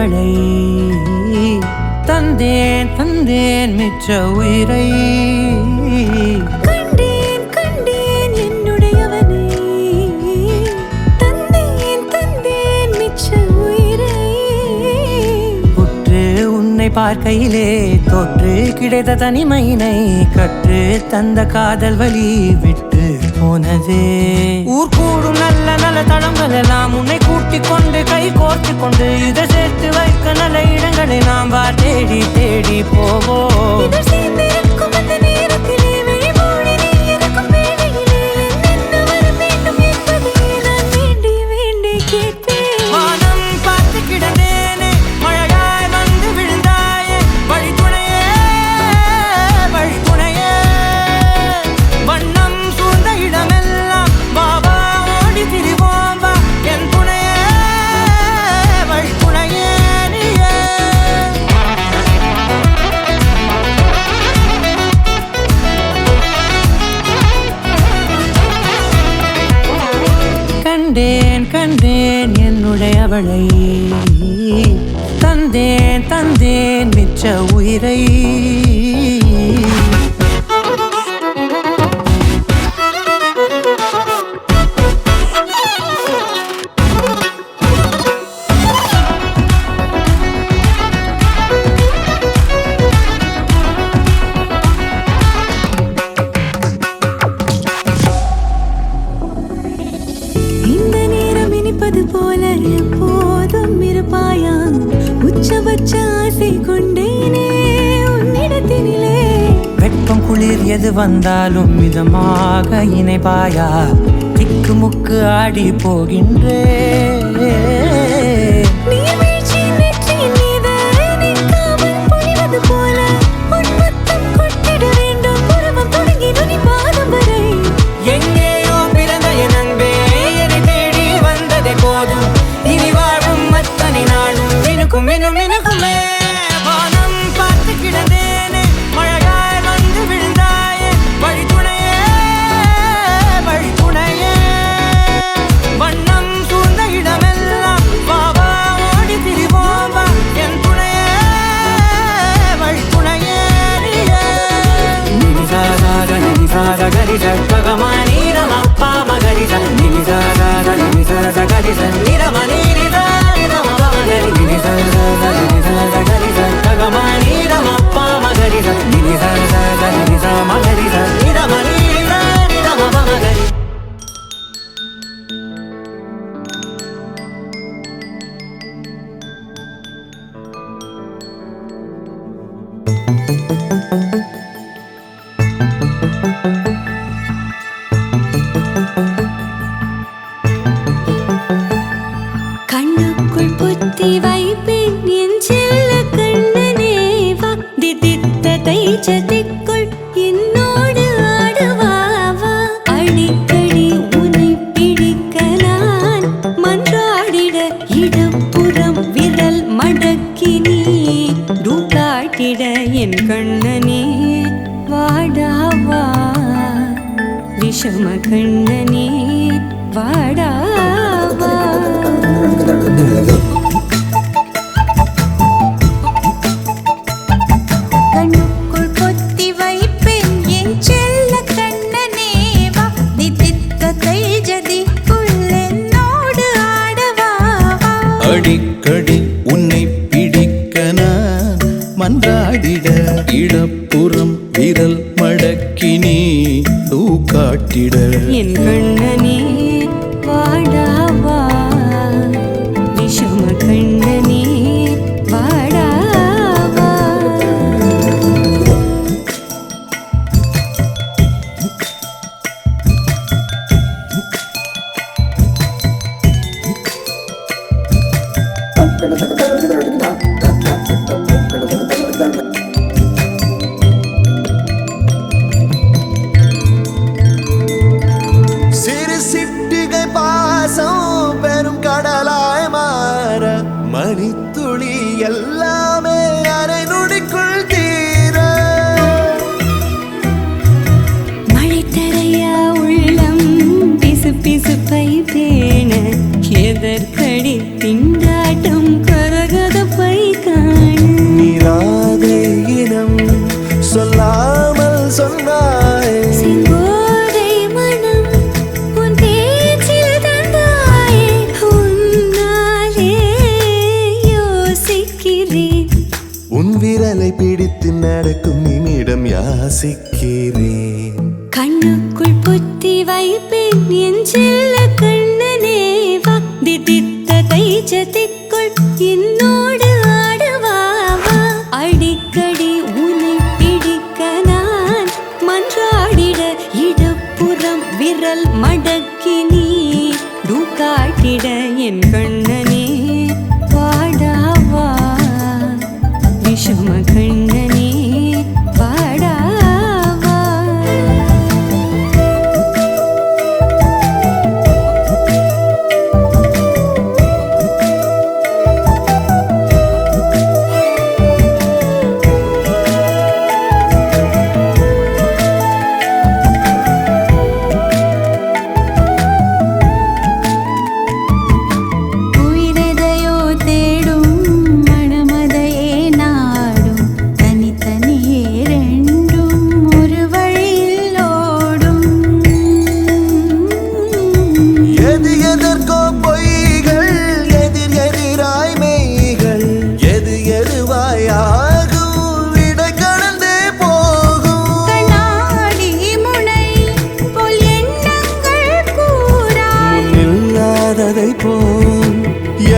அவளை தந்தேன் தந்தேன் மிச்ச உயிரை கண்டேன் கண்டேன் என்னுடையவனை தந்தேன் தந்தேன் மிச்ச உயிரை உற்று உன்னை பார்க்கையிலே தொற்று கிடைத்த தனிமையினை கற்று தந்த காதல் வழி விட்டு போனதே ஊர் கூடும் நல்ல நல்ல தளங்கள் எல்லாம் உன்னை கூட்டிக் கொண்டு கை கோர்த்து கொண்டு இதை சேர்த்து வைக்க நல்ல இடங்களை நாம் வா தேடி தேடி போவோம் இதழ் சேர்ந்திருக்கும் அந்த நேரத்திலே விழிமூடி நீ இருக்கும் வேளையிலே என்ன வர வேண்டும் என்பதை நான் வேண்டி வேண்டி கேட்பேன் வானம் பார்த்து கிடந்தேனே மழையாய் வந்து விழுந்தாயே வழித்துணையே வழித்துணையே வண்ணம் சூழ்ந்த இடமெல்லாம் பாபா ஓடி திரிவோம் வா என் துணையே வழித்துணையே நீயே கண்டேன் கண்டேன் என்னுடைய அவளை தந்தேன் தந்தேன் மிச்ச உயிரை இந்த நேரம் இனிப்பது போல எப்போதும் இருப்பாயா உச்சபட்ச ஆசை கொண்டேனே உன்னிடத்தினிலே வெப்பம் குளிர் எது வந்தாலும் மிதமாக இணைப்பாயா திக்குமுக்கு ஆடி போகின்றே நீர்வீழ்ச்சியின் நெற்றியின் மீது நிற்காமல் பொழிவது போல உன் முத்தம் கொட்டிட வேண்டும் உருவம் தொடங்கி நுனி பாதம் வரை எங்கேயோ பிறந்த என் அன்பே என்னை தேடி வந்ததே போதும் இனி வாழும் அத்தனை நாளும் மினுக்கும் மினும் மினுக்குமே வானம் பார்த்து கிடந்தேனே மழையாய் வந்து விழுந்தாயே வழித்துணையே வழித்துணையே வண்ணம் சூழ்ந்த இடமெல்லாம் பாபா ஓடி திரிவோம் வா என் துணையே வழித்துணையே நீயே நினிசாக நினிசாக கரிச பகமானி ரமப்பா மகரிச நினிசாக நினிசாக கரிச நிரமணி நிதா நிரம மகரி நினிசாக நினிசாக கரிச பகமானி ரமப்பா மகரிச நினிசாக நினிசா மகரிச நிரமணி நிதா நிரம மகரி கண்ணுக்குள் புத்தி வைப்பேன் என் செல்ல கண்ணனே வா தித்தித்ததை சதிக்குள் என்னோடு ஆடுவாவா அடிக்கடி உன்னை பிடிக்க நான் மன்றாடிட இடப்புறம் விரல் மடக்கி நீ காட்டிட என் கண்ணனே வாடாவா விஷம கண்ணனே வாடாவா கண்ணுக்குள் பொத்தி வைப்பேன் என் செல்ல கண்ணனே வா தித்தித்ததை ஜதிக்குள் என்னோடு ஆடவா அடிக்கடி உன்னை பிடிக்க நான் மன்றாடிட இடப்புறம் விரல் மடக்கி நீ காட்டிட என் கண்ணனே வாடாவா விஷம கண்ணனே வாடாவா சிறு சிட்டிகை பாசம் பெரும் கடலாய் மாற மணித்துளி எல்லாமே அரை நொடிக்குள் தீர மழை தரையா உள்ளம் பிசு பிசுப்பை பேண எதற்கடி திண்டாட்டம் கரகத உன் விரலை பிடித்து நடக்கும் நிமிடம் யாசிக்கிறேன். கண்ணுக்குள் புத்தி வைப்பேன் என் செல்ல கண்ணனே வா திதித்த தைச்சதிக்குள் என்னோடு ஆடுவாவா அடிக்கடி உன்னை பிடிக்க நான் மன்றாடிட இடப்புறம் விரல் மடக்கி நீ காட்டிட என் கண்ணனே வாடாவா விஷம கண்ணனே வாடாவா உயிரெதையோ தேடும் மனமதையே நாடும் தனித்தனியே ரெண்டும் ஒரு வழியில் ஓடும் எது எதற்கோ பொய்கள் எதிர் எதிராய் மெய்கள் எது எதுவாயாகும் விடை கடந்தே போகும். கண்ணாடி முனை போல் எண்ணங்கள் கூறா இல்லாததை போல்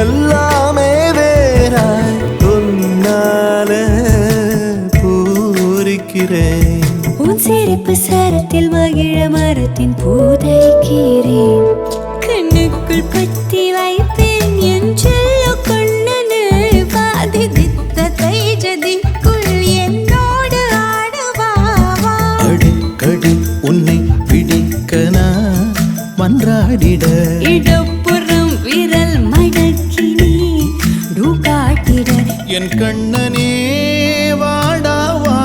எல்லாமே வேறாய் உன்னால பூரிக்கிறேன். உன் சிரிப்பு சரத்தில் மகிழ மரத்தின் பூதைக்கிறேன் கண்ணுக்குள் பத்தி வைப்பேன் என் செல்ல கண்ணனே பாதித்த தைஜதிக்குள் என்னோடு ஆடுவாவா அடிக்கடி உன்னை பிடிக்க நான் மன்றாடிட இடப்புறம் விரல் மடக்கி நீ காட்டிட என் கண்ணனே வாடாவா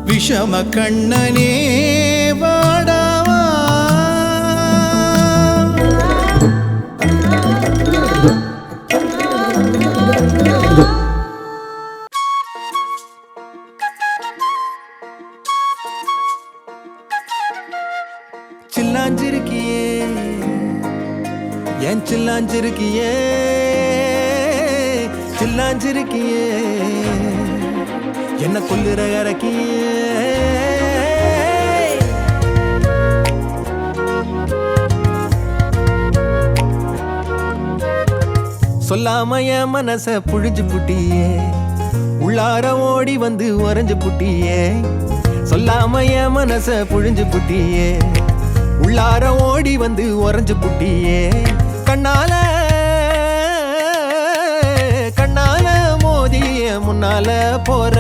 விஷம கண்ணனே வாடாவா. சில்லாஞ்சிருக்கியே என் சில்லாஞ்சிருக்கியே சில்லாஞ்சிருக்கியே என்ன கொல்லுற இறக்கியே. சொல்லாம என் மனச புழிஞ்சு புட்டியே உள்ளார ஓடி வந்து உறைஞ்சு புட்டியே. சொல்லாம என் மனச புழிஞ்சு புட்டியே உள்ளார ஓடி வந்து உறைஞ்சு புட்டியே. கண்ணால கண்ணால மோதிய முன்னால போற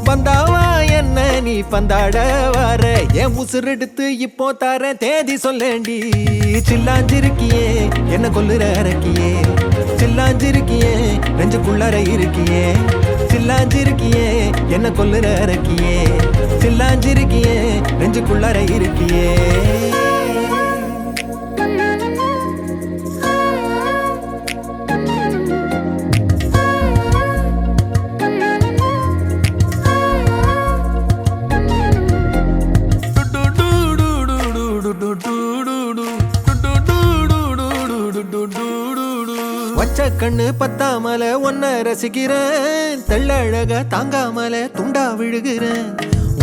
வந்தாவா என்ன நீ பந்தாட வர என் உசுரெடுத்து இப்போ தர தேதி சொல்லேண்டி. சில்லாஞ்சிருக்கியே என்ன கொல்லுற இறக்கியே சில்லாஞ்சிருக்கியே நெஞ்சுக்குள்ளற இருக்கியே சில்லாஞ்சிருக்கியே என்ன கொல்லுற இறக்கியே சில்லாஞ்சிருக்கியே நெஞ்சுக்குள்ளற இருக்கியே. வச்ச கண்ணு பத்தாமல ஒன்ன ரசிக்கிறேன் தெள்ளழக தாங்காமல துண்டா விழுகிறேன்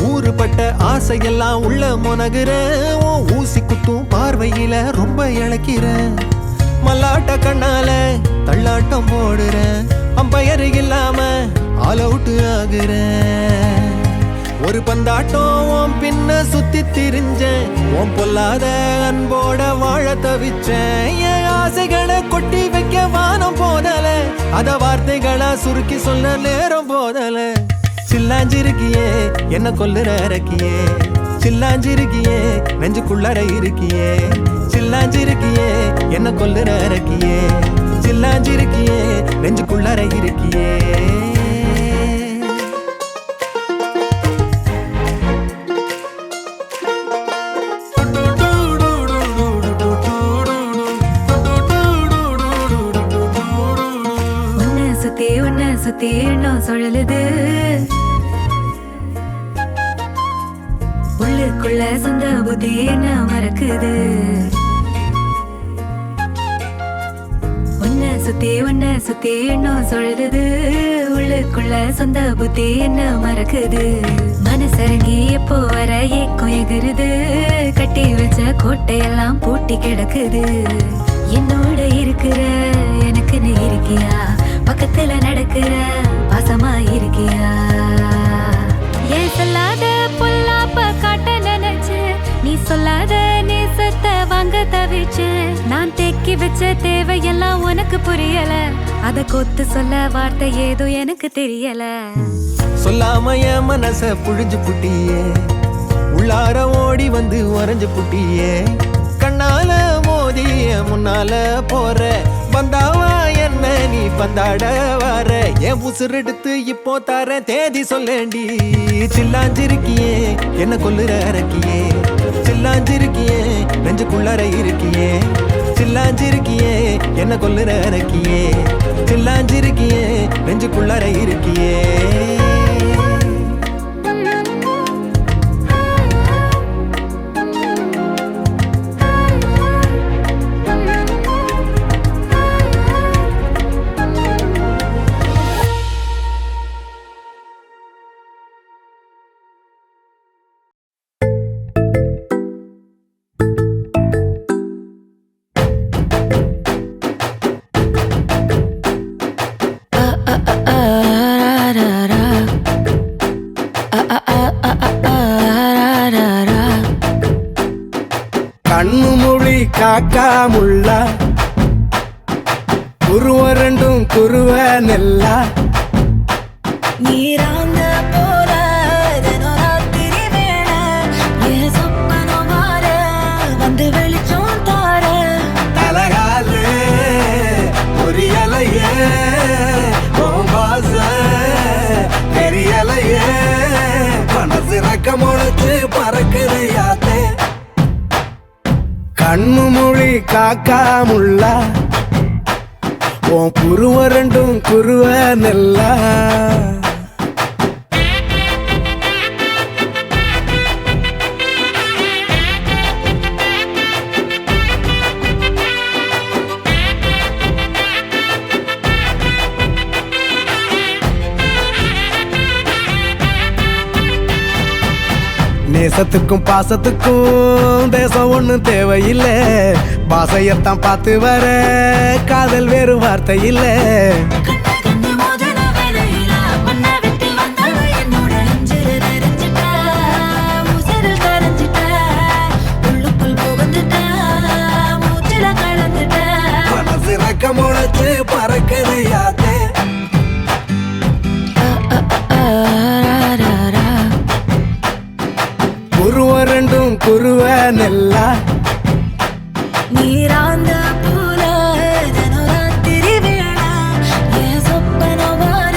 ஊறுபட்ட ஆசையெல்லாம் உள்ள முனகுறேன் உன் ஊசி குத்தும் பார்வையில ரொம்ப இழக்கிறேன் மல்லாட்ட கண்ணால தள்ளாட்டம் போடுறேன் அம்பயரு இல்லாம ஆல் அவுட் ஆகுறேன் ஒரு பந்தாட்டம் உன் பின்ன சுத்தி திரிஞ்சேன் உன் பொல்லாத அன்போட வாழ தவிச்சேன் என் ஆசைகளை கொட்டி வைக்க வானம் போதல அத வார்த்தைகளா சுருக்கி சொல்ல நேரம் போதல சில்லாஞ்சிருக்கியே என்ன கொல்லுற இறக்கியே சில்லாஞ்சிருக்கியே நெஞ்சுக்குள்ளற இருக்கியே சில்லாஞ்சிருக்கியே என்ன கொல்லுற இறக்கியே சில்லாஞ்சிருக்கியே நெஞ்சுக்குள்ளற இருக்கியே. உன்னை சுத்தி எண்ணம் சுழலுது உள்ளுக்குள்ள சொந்த புத்தி என்ன மறக்குது உன்னை சுத்தி எண்ணம் சுழலுது உள்ளுக்குள்ள நெஞ்சுக்குள்ள சொந்த புத்தி என்ன மறக்குது மனசரங்கி எப்போ வர ஏக்கம் எகுருது கட்டி வச்ச கோட்டையெல்லாம் பூட்டி கிடக்குது என்னோட இருக்கிற எனக்குன்னு இருக்கியா பக்கத்துல நடக்கிற பாசமா இருக்கியா ஏன் சொல்லாத பொல்லாப்ப காட்ட நினைச்சு நீ சொல்லாத நேசத்தை வாங்க தவிச்சு நான் தேக்கி வச்ச தேவையெல்லாம் உனக்கு புரியல அத கொத்து சொல்ல வார்த்தை ஏதோ எனக்கு தெரியல சொல்லாம என் மனச புழிஞ்சு புட்டியே உள்ளார ஓடி வந்து உறைஞ்சு புட்டியே கண்ணால மோதிய முன்னால போற வந்தாவா என்ன நீ பந்தாட வர என் உசுர் எடுத்து இப்போ தர தேதி சொல்லேண்டி சில்லாஞ்சிருக்கியே என்ன கொல்லுற அரக்கியே சில்லாஞ்சிருக்கியே நெஞ்சுக்குள்ளற இருக்கியே சில்லாஞ்சிருக்கியே என்ன கொல்லுற அரக்கியே சில்லாஞ்சிருக்கியே நெஞ்சுக்குள்ளற இருக்கியே கண்ணு மொழி காக்கா முள்ளா குருவ ரெண்டும் குருவ நெல்லா நீராந்த போல ராத்திரி வேள என் சொப்பனம் மாற வந்து வெளிச்சம் தார தலகாலே பொரியலையே பாச பெரியலையே மனசு ரக்க முளைச்சு பறக்குறையாத்தே கண்ணு மொழி காக்கா முள்ளா உன் குருவ ரெண்டும் குருவ நெல்லா நேசத்துக்கும் பாசத்துக்கும் தேசம் ஒண்ணும் தேவையில்லை பாசையத்தான் பார்த்து வர காதல் வேறு வார்த்தை இல்லை கண்ணு மோதின வேளையில மண்ண விட்டு வந்தவ என்னோட நெஞ்சில நிறைஞ்சிட்ட உசிரில் கரைஞ்சிட்ட உள்ளுக்குள் புகுந்துட்ட மூச்சில கலந்துட்ட மனசு ரக்க முளைச்சு பறக்குறையாத்தே குருவ ரெண்டும் குருவ நெல்லா நீராந்த போல ராத்திரி வேள என் சொப்பனம் மாற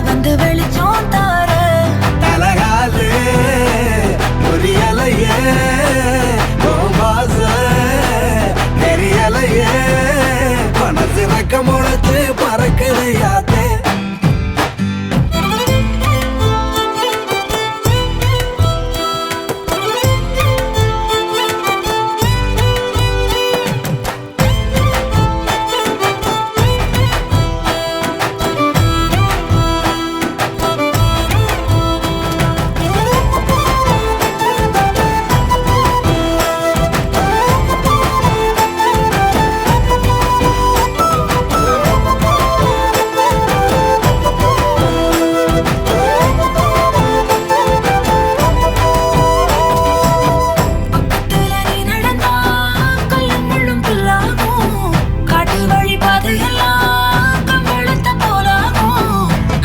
வந்து வெளிச்சம் தார தலகாலே பொரியலையே பாச பெரியலையே மனசு ரக்க முளைச்சு பறக்குறையாத்தே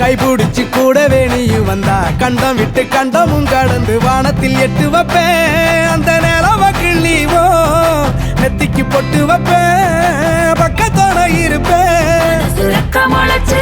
கைபிடிச்சு கூடவே நீயும் வந்தா கண்டம் விட்டு கண்டமும் கடந்து வானத்தில் எட்டு வைப்பேன் அந்த நிலவ கிள்ளிவோ நெத்திக்கு பொட்டு வைப்பேன் பக்கத்தோட இருப்பேன் முளைச்சு